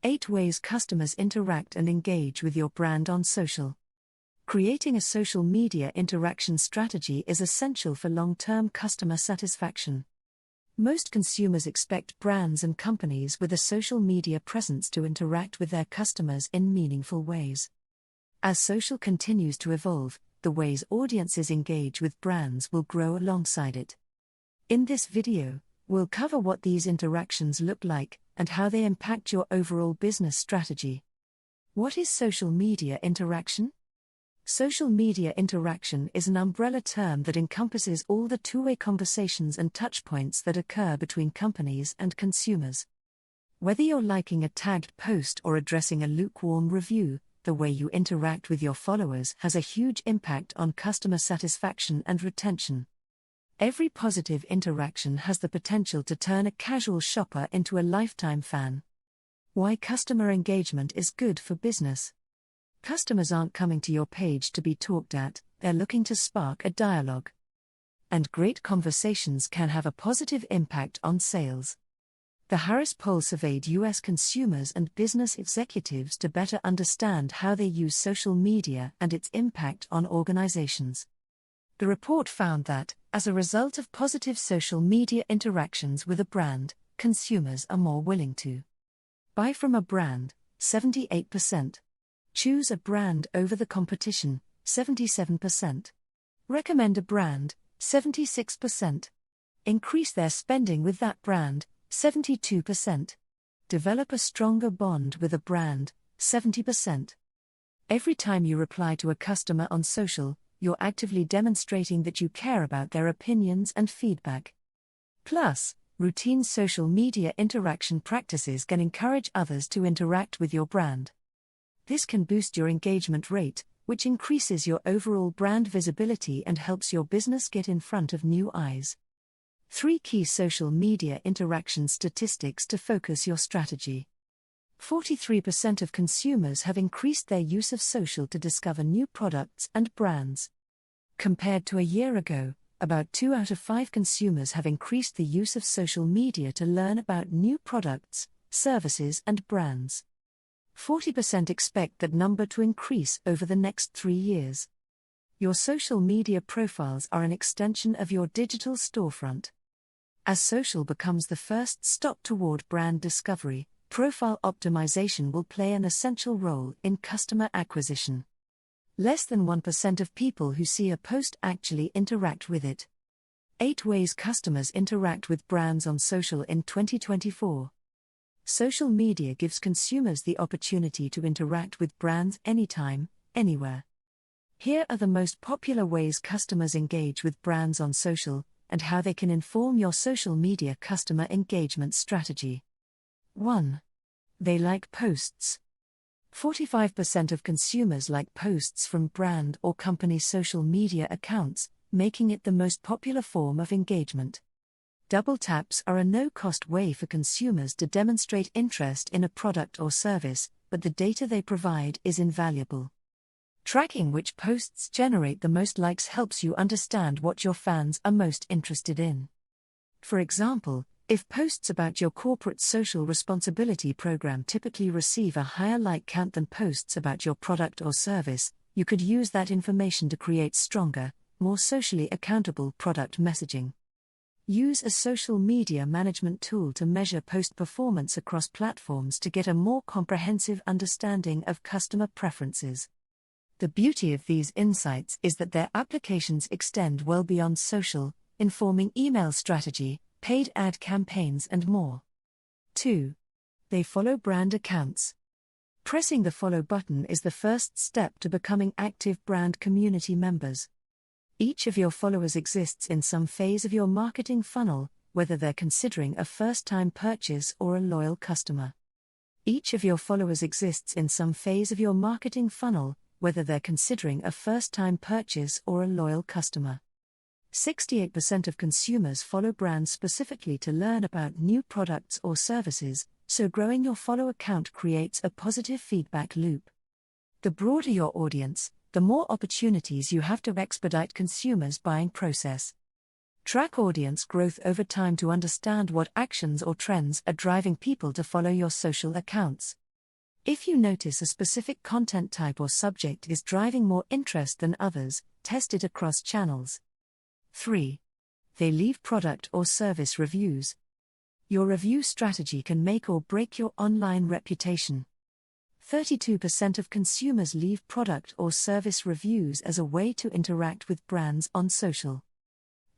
8 ways customers interact and engage with your brand on social. Creating a social media interaction strategy is essential for long-term customer satisfaction. Most consumers expect brands and companies with a social media presence to interact with their customers in meaningful ways. As social continues to evolve, the ways audiences engage with brands will grow alongside it. In this video, we'll cover what these interactions look like and how they impact your overall business strategy. What is social media interaction? Social media interaction is an umbrella term that encompasses all the two-way conversations and touchpoints that occur between companies and consumers. Whether you're liking a tagged post or addressing a lukewarm review, the way you interact with your followers has a huge impact on customer satisfaction and retention. Every positive interaction has the potential to turn a casual shopper into a lifetime fan. Why customer engagement is good for business. Customers aren't coming to your page to be talked at, they're looking to spark a dialogue. And great conversations can have a positive impact on sales. The Harris Poll surveyed U.S. consumers and business executives to better understand how they use social media and its impact on organizations. The report found that, as a result of positive social media interactions with a brand, consumers are more willing to buy from a brand, 78%. Choose a brand over the competition, 77%. Recommend a brand, 76%. Increase their spending with that brand, 72%. Develop a stronger bond with a brand, 70%. Every time you reply to a customer on social, you're actively demonstrating that you care about their opinions and feedback. Plus, routine social media interaction practices can encourage others to interact with your brand. This can boost your engagement rate, which increases your overall brand visibility and helps your business get in front of new eyes. 3 key social media interaction statistics to focus your strategy. 43% of consumers have increased their use of social to discover new products and brands. Compared to a year ago, about 2 out of 5 consumers have increased the use of social media to learn about new products, services, and brands. 40% expect that number to increase over the next 3 years. Your social media profiles are an extension of your digital storefront. As social becomes the first stop toward brand discovery, profile optimization will play an essential role in customer acquisition. Less than 1% of people who see a post actually interact with it. 8 ways customers interact with brands on social in 2024. Social media gives consumers the opportunity to interact with brands anytime, anywhere. Here are the most popular ways customers engage with brands on social, and how they can inform your social media customer engagement strategy. 1. They like posts. 45% of consumers like posts from brand or company social media accounts, making it the most popular form of engagement. Double taps are a no-cost way for consumers to demonstrate interest in a product or service, but the data they provide is invaluable. Tracking which posts generate the most likes helps you understand what your fans are most interested in. For example, if posts about your corporate social responsibility program typically receive a higher like count than posts about your product or service, you could use that information to create stronger, more socially accountable product messaging. Use a social media management tool to measure post performance across platforms to get a more comprehensive understanding of customer preferences. The beauty of these insights is that their applications extend well beyond social, informing email strategy, paid ad campaigns, and more. 2. They follow brand accounts. Pressing the follow button is the first step to becoming active brand community members. Each of your followers exists in some phase of your marketing funnel, whether they're considering a first-time purchase or a loyal customer. Each of your followers exists in some phase of your marketing funnel, whether they're considering a first-time purchase or a loyal customer. 68% of consumers follow brands specifically to learn about new products or services, so growing your follower count creates a positive feedback loop. The broader your audience, the more opportunities you have to expedite consumers' buying process. Track audience growth over time to understand what actions or trends are driving people to follow your social accounts. If you notice a specific content type or subject is driving more interest than others, test it across channels. 3. They leave product or service reviews. Your review strategy can make or break your online reputation. 32% of consumers leave product or service reviews as a way to interact with brands on social.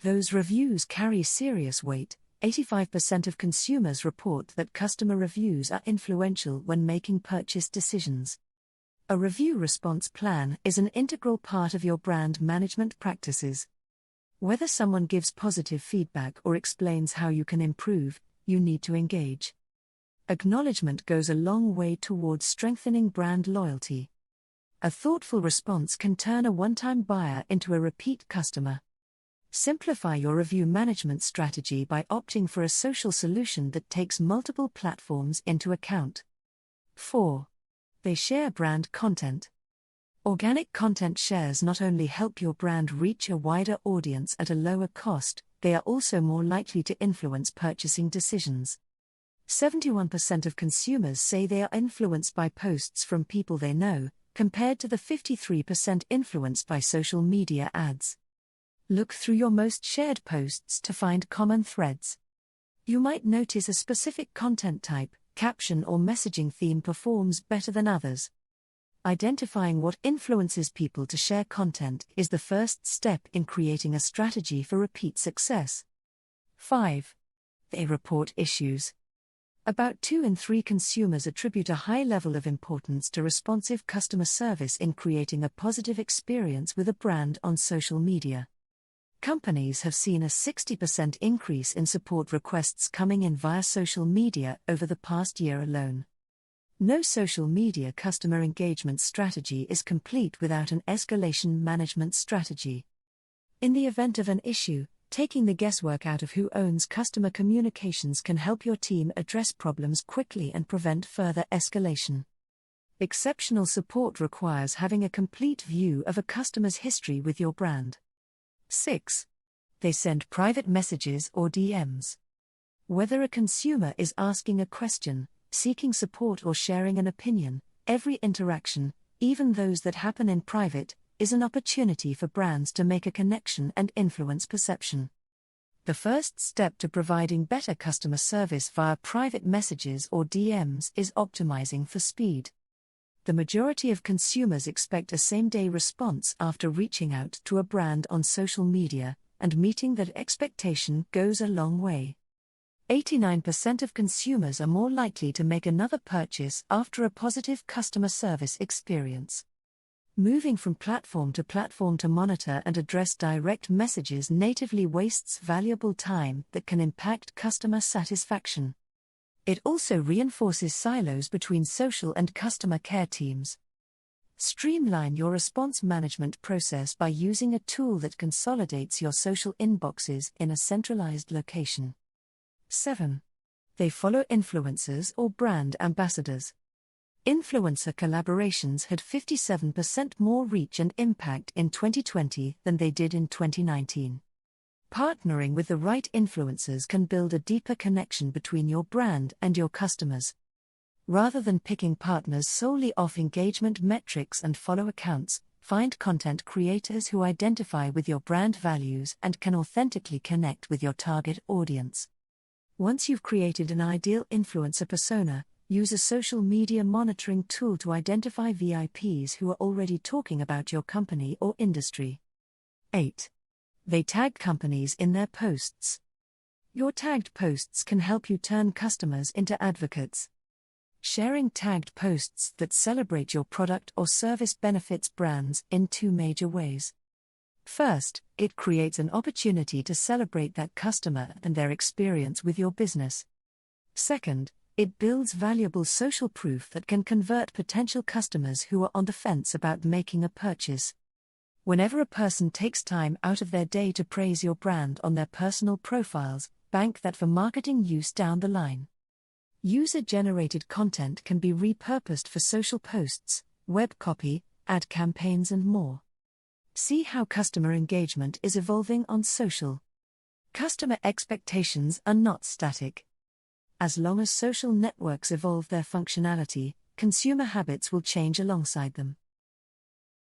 Those reviews carry serious weight. 85% of consumers report that customer reviews are influential when making purchase decisions. A review response plan is an integral part of your brand management practices. Whether someone gives positive feedback or explains how you can improve, you need to engage. Acknowledgement goes a long way towards strengthening brand loyalty. A thoughtful response can turn a one-time buyer into a repeat customer. Simplify your review management strategy by opting for a social solution that takes multiple platforms into account. 4. They share brand content. Organic content shares not only help your brand reach a wider audience at a lower cost, they are also more likely to influence purchasing decisions. 71% of consumers say they are influenced by posts from people they know, compared to the 53% influenced by social media ads. Look through your most shared posts to find common threads. You might notice a specific content type, caption, or messaging theme performs better than others. Identifying what influences people to share content is the first step in creating a strategy for repeat success. 5. They report issues. About 2 in 3 consumers attribute a high level of importance to responsive customer service in creating a positive experience with a brand on social media. Companies have seen a 60% increase in support requests coming in via social media over the past year alone. No social media customer engagement strategy is complete without an escalation management strategy. In the event of an issue, taking the guesswork out of who owns customer communications can help your team address problems quickly and prevent further escalation. Exceptional support requires having a complete view of a customer's history with your brand. 6. They send private messages or DMs. Whether a consumer is asking a question, seeking support, or sharing an opinion, every interaction, even those that happen in private, is an opportunity for brands to make a connection and influence perception. The first step to providing better customer service via private messages or DMs is optimizing for speed. The majority of consumers expect a same-day response after reaching out to a brand on social media, and meeting that expectation goes a long way. 89% of consumers are more likely to make another purchase after a positive customer service experience. Moving from platform to monitor and address direct messages natively wastes valuable time that can impact customer satisfaction. It also reinforces silos between social and customer care teams. Streamline your response management process by using a tool that consolidates your social inboxes in a centralized location. 7. They follow influencers or brand ambassadors. Influencer collaborations had 57% more reach and impact in 2020 than they did in 2019. Partnering with the right influencers can build a deeper connection between your brand and your customers. Rather than picking partners solely off engagement metrics and follow accounts, find content creators who identify with your brand values and can authentically connect with your target audience. Once you've created an ideal influencer persona, use a social media monitoring tool to identify VIPs who are already talking about your company or industry. 8. They tag companies in their posts. Your tagged posts can help you turn customers into advocates. Sharing tagged posts that celebrate your product or service benefits brands in 2 major ways. First, it creates an opportunity to celebrate that customer and their experience with your business. Second, it builds valuable social proof that can convert potential customers who are on the fence about making a purchase. Whenever a person takes time out of their day to praise your brand on their personal profiles, bank that for marketing use down the line. User-generated content can be repurposed for social posts, web copy, ad campaigns, and more. See how customer engagement is evolving on social. Customer expectations are not static. As long as social networks evolve their functionality, consumer habits will change alongside them.